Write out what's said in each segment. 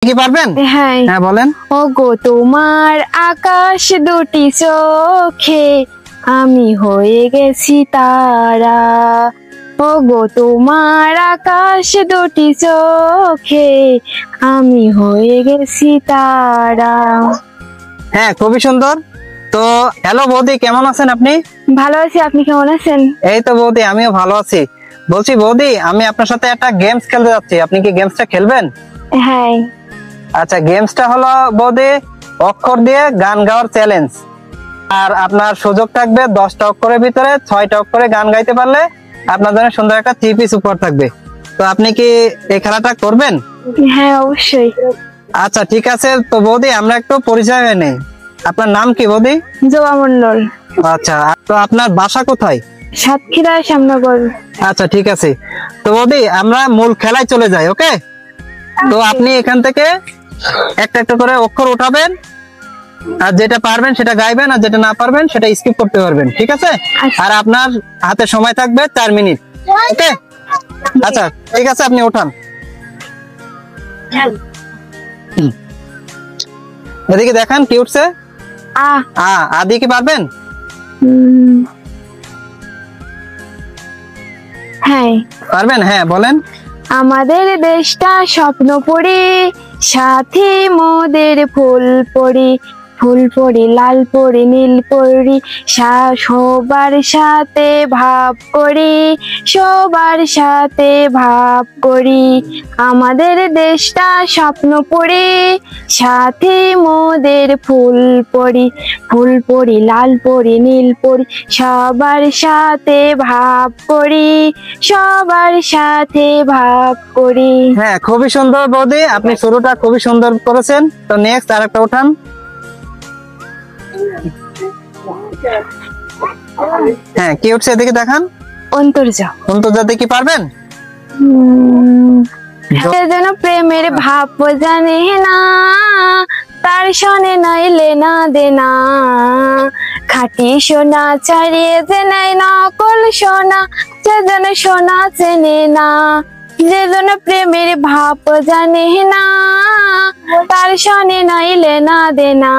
কি পারবেন? হ্যাঁ হ্যাঁ বলেন। ও গো তোমার আকাশ দুটি চোখে আমি হয়ে গেছি তারা। ও গো তোমার আকাশ দুটি চোখে আমি হয়ে গেছি তারা। হ্যাঁ খুবই সুন্দর। তো হ্যালো বৌদি, কেমন আছেন আপনি? ভালো আছি, আপনি কেমন আছেন? এই তো বৌদি, আমিও ভালো আছি। বলছি বৌদি, আমি আপনার সাথে একটা গেমস খেলতে যাচ্ছি, আপনি কি গেমসটা খেলবেন? হ্যাঁ। আচ্ছা, গেমসটা হলো বৌদি অক্ষর দিয়ে গান গাওয়ার চ্যালেঞ্জ। আর আপনার সুযোগ থাকবে 10টা অক্ষরের ভিতরে 6টা অক্ষরে গান গাইতে পারলে আপনার জন্য সুন্দর একটা 3 পিস উপহার থাকবে। তো আপনি কি এই খেলাটা করবেন? হ্যাঁ অবশ্যই। আচ্ছা ঠিক আছে, তো বৌদি আমরা একটু পরিচয় হয়ে নেই। আপনার নাম কি বৌদি? জোয়া মন্ডল। আচ্ছা, তো আপনার বাসা কোথায়? সাতক্ষীরা শ্যামনগর। আচ্ছা ঠিক আছে, তো বৌদি আমরা মূল খেলায় চলে যাই। ওকে, তো আপনি এখান থেকে একটা একটা করে অক্ষর উঠাবেন, আর যেটা পারবেন সেটা গাইবেন, আর যেটা না পারবেন সেটা স্কিপ করতে পারবেন, ঠিক আছে? আর আপনার হাতে সময় থাকবে 4 মিনিট। ওকে, আচ্ছা ঠিক আছে, আপনি ওঠান। এদিকে দেখান কি উঠছে। আদি কি পারবেন? হ্যাঁ পারবেন, হ্যাঁ বলেন। আমাদের দেশটা স্বপ্ন পড়ি, সাথে মোদের ফুল পড়ি, ফুল পড়ি লাল পড়ি নীল পড়ি, সবার সাথে ভাব করি, সবার সাথে ভাব করি। আমাদের দেশটা স্বপ্ন পড়ি, সাথে মোদের ফুল পড়ি, ফুল পড়ি লাল পড়ি নীল পড়ি, সবার সাথে ভাব করি, সবার সাথে ভাব করি। হ্যাঁ খুবই সুন্দর বৌদি, আপনি শুরুটা খুবই সুন্দর করেছেন। তো নেক্সট আরেকটা উঠান। হ্যাঁ কি উঠছে এদিকে দেখান। অন্তর্জা। অন্তর্জাতে কি পারবেন? যেন প্রেমের ভাব জানে না, তার শোনে নাইলে না দেনা, খাঁটি সোনা ছাড়িয়ে যে নাই নকল সোনা, যে যেন সোনা চেনে না, যে যেন প্রেমের ভাব জানে না, তার শোনে নাইলে না দেনা,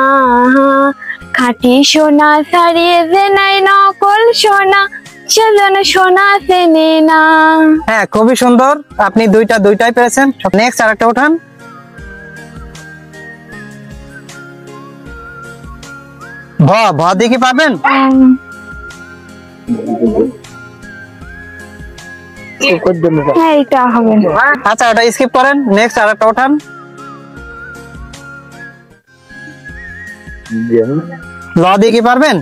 খাঁটি সোনা ছাড়িয়ে যে নাই নকল সোনা, সেজন্য সোনা চেনে না। হ্যাঁ খুবই সুন্দর, আপনি দুইটাই পেরেছেন। নেক্সট আরেকটা উঠান। ভ দিয়ে কি পারবেন? হ্যাঁ এটা হবে না। আচ্ছা ওটা স্কিপ করেন, নেক্সট আরেকটা উঠান। ল দিয়ে কি পারবেন?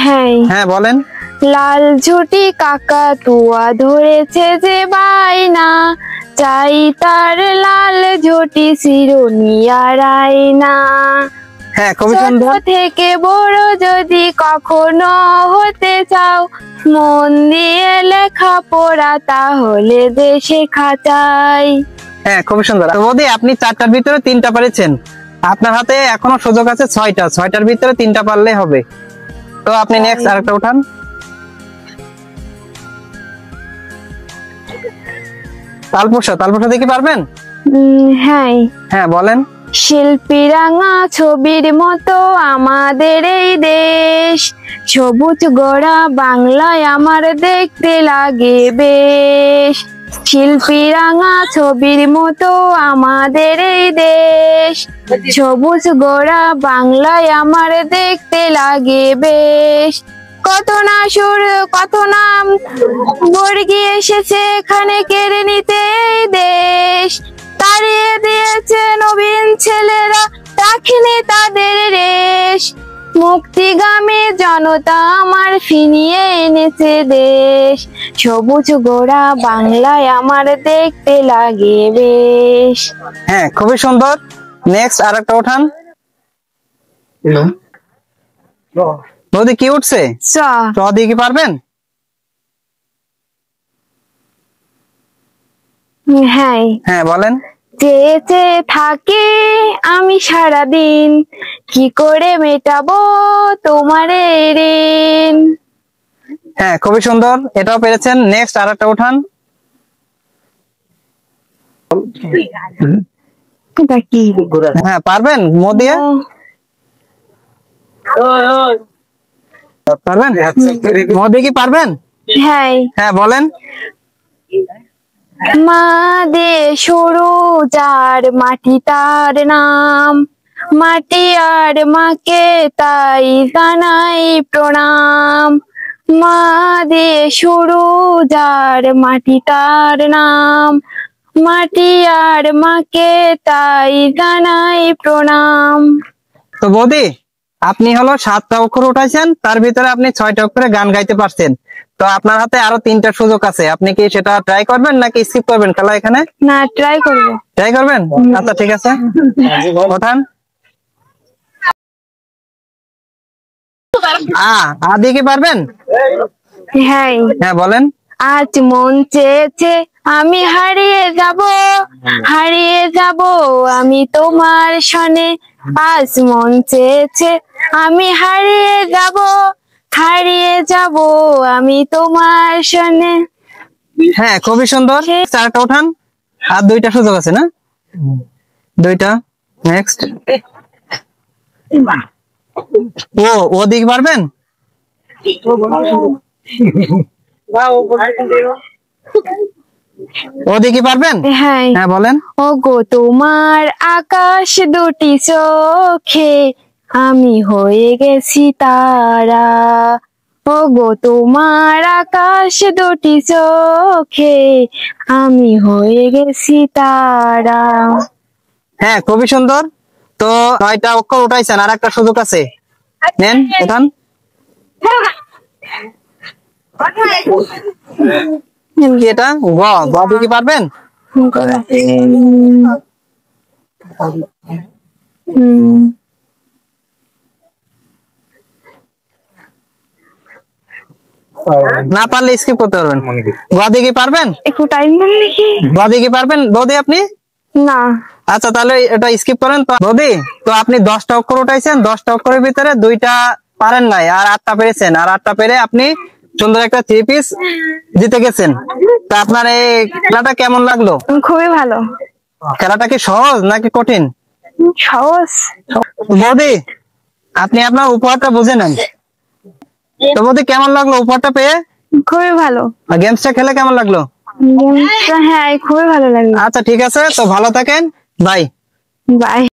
হ্যাঁ হ্যাঁ বলেন। লাল ঝুটি কাকা তুয়া ধরেছে যে বাইনা, চাই তার লাল ঝুটি চিরুনি আর আয়না। হ্যাঁ খুবই সুন্দর। ছোট থেকে বড় যদি কখনো হতে চাও, মন দিয়ে লেখা পড়া তাহলে দেশে শেখা চাই। হ্যাঁ খুবই সুন্দর। তো বৌদি আপনি 4টার ভিতরে 3টা পেরেছেন, আপনার হাতে এখনো সুযোগ আছে 6টার ভিতরে 3টা পারলে হবে। তো আপনি নেক্সট আরেকটা উঠান। তালপোষা দেখি পারবেন? হ্যাঁ হ্যাঁ বলেন। শিল্পী রাঙা ছবির মতো আমাদের এই দেশ, সবুজ গোড়া বাংলায় আমার দেখতে লাগে বেশ। শিল্পী রাঙা ছবির মতো আমাদের এই দেশ, সবুজ গোড়া বাংলায় আমার দেখতে লাগে বেশ। কত না সুর কত নাম বর্গী এসেছে এখানে কেড়ে নিতে এই দেশ, তাড়িয়ে দিয়েছে নবীন ছেলেরা, রাখিনি তাদের রেশ। মুক্তিগামী জনতা আমার ফিরিয়ে এনেছে দেশ, সবুজ গোড়া বাংলায় আমার দেখতে লাগে বেশ। হ্যাঁ খুবই সুন্দর, নেক্সট আরেকটা উঠান। বৌদি কি উঠছে? চ দিয়ে কি পারবেন? হ্যাঁ হ্যাঁ বলেন। চেয়ে চেয়ে থাকি আমি সারাদিন, কি করে মেটাবো তোমার ঋণ। হ্যাঁ খুবই সুন্দর, এটাও পেরেছেন। নেক্সট আরেকটা উঠান। এটা কি? হ্যাঁ পারবেন মো দিয়ে পারবেন মো দিয়ে কি পারবেন? হ্যাঁ। হ্যাঁ বলেন। মা দে সরু যার মাটি তার নাম, মাটি আর মাকে তাই জানাই প্রণাম। মা দে সরু যার মাটি তার নাম, মাটি আর মাকে তাই জানাই প্রণাম। তো বৌদি আপনি হলো 7টা অক্ষর উঠাইছেন, তার ভিতরে আপনি 6টা অক্ষরে গান গাইতে পারছেন। তো আপনার হাতে আরো 3টা সুযোগ আছে, আপনি কি সেটা ট্রাই করবেন নাকি স্কিপ করবেন খেলা এখানে? না, ট্রাই করবো। ট্রাই করবেন? আচ্ছা ঠিক আছে, ওঠান। আদি কি পারবেন? হ্যাঁ। হ্যাঁ বলেন। আজ মন চেয়েছে আমি হারিয়ে যাব, হারিয়ে যাব আমি তোমার সনে। আজ মন চেয়েছে আমি হারিয়ে যাব, হারিয়ে যাব আমি তোমার সনে। হ্যাঁ খুবই সুন্দর, 4টা ওঠান। আর 2টা সুযোগ আছে না? 2টা। নেক্সট। ও দিকে পারবেন? ও দিকে পারবেন? হ্যাঁ। হ্যাঁ বলেন। ও গো তোমার আকাশ দুটি চোখে আমি হয়ে গেছি তারা, ও গো তোমার আকাশ দুটি চোখে আমি হয়ে গেছি তারা। হ্যাঁ খুবই সুন্দর। তো 9টা অক্ষর উঠাইছেন, আর একটা সুযোগ আছে, নেন উঠান। কি এটা? গ দিয়ে কি পারবেন? না পারলে স্কিপ করতে পারবেন। গ দিয়ে কি পারবেন? একটু টাইম দেন নাকি? গ দিয়ে কি পারবেন বৌদি আপনি? না। আচ্ছা তাহলে এটা স্কিপ করেন। তো বৌদি তো আপনি 10টা অক্ষর উঠাইছেন, 10টা অক্ষরের ভিতরে 2টা পারেন নাই, আর 8টা পেরেছেন। আর 8টা পেরে আপনি সুন্দর একটা 3 পিস জিতে গেছেন। তা আপনার এই খেলাটা কেমন লাগলো? খুবই ভালো। খেলাটা কি সহজ নাকি কঠিন? সহজ। বৌদি আপনি আপনার উপহারটা বুঝে নেন। তো বৌদি কেমন লাগলো উপহারটা পেয়ে? খুবই ভালো। আর গেমসটা খেলে কেমন লাগলো? হ্যাঁ খুবই ভালো লাগলো। আচ্ছা ঠিক আছে, তো ভালো থাকেন, বাই। বাই।